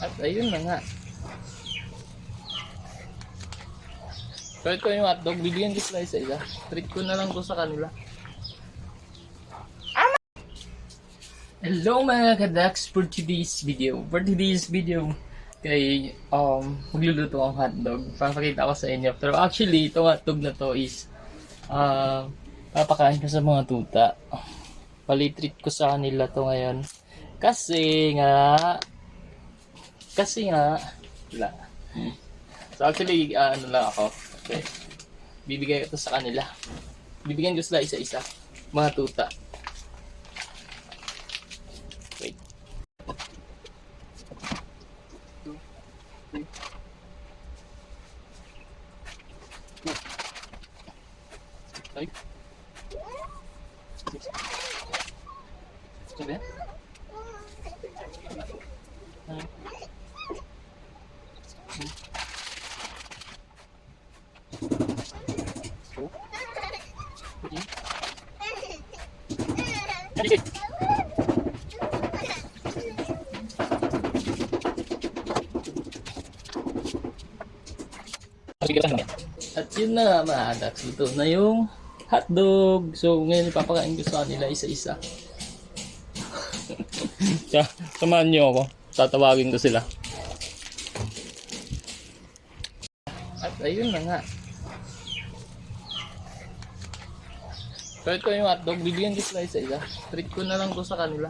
At ayun na nga. So ito yung hotdog, bigyan ko sila isa-isa. Treat ko na lang to sa kanila. Hello mga kadax for today's video. Kay magluluto akong hotdog. Papakita ko sa inyo. Pero actually, itong hotdog na to is papakain ko sa mga tuta. Palitreat ko sa kanila to ngayon. Kasi nga wala. So actually, ano lang ako. Okay. Bibigay ko to sa kanila. Bibigyan ko sila isa-isa. Mga tuta. Wait. 2, 3. Ay. 6. 7. 9. At yun na mga kadax, ito na yung hotdog. So ngayon ipapakain ko sa kanila isa-isa. Samahan niyo ako, tatawagin ko sila. At ayun na nga. So ito yung hotdog, bigyan ko sila isa-isa. Treat ko na lang to sa kanila.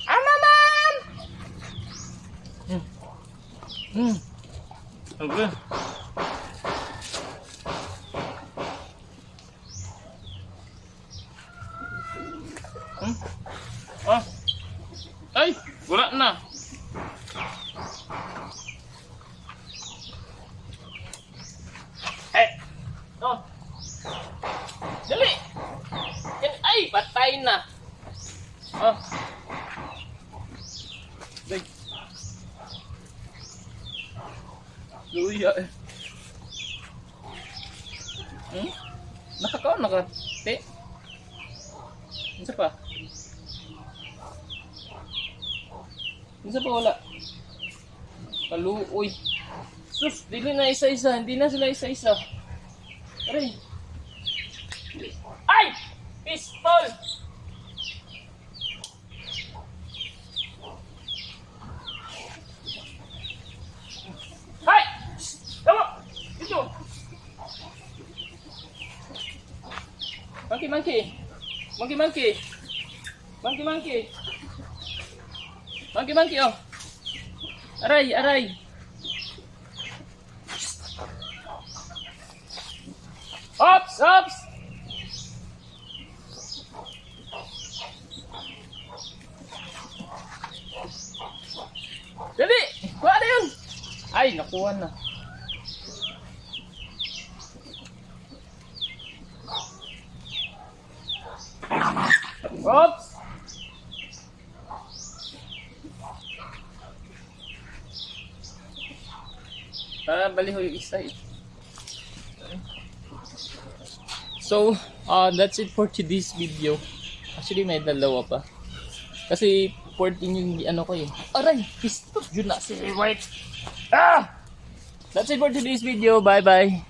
Ma'am! Okay. Ay! Wala na! Oh! Dali! Ay! Patay na! Oh! Day! Luya eh! Nakakaon nakate? Isa pa? Isa pa wala? Paluoy! Sus! Dili na isa-isa! Hindi na sila isa-isa! Aray! Ay! Pistol! Hay! Tama! Dito! Monkey! Oh! Aray! Ops! Dali! Kuha na yun! Ay, nakuha na. Ops! Baliho yung isa eh. So, that's it for today's video. Actually, may dalawa pa. Kasi 14 yung ano ko eh. Aray! Pistol! Yun na si White! That's it for today's video. Bye-bye!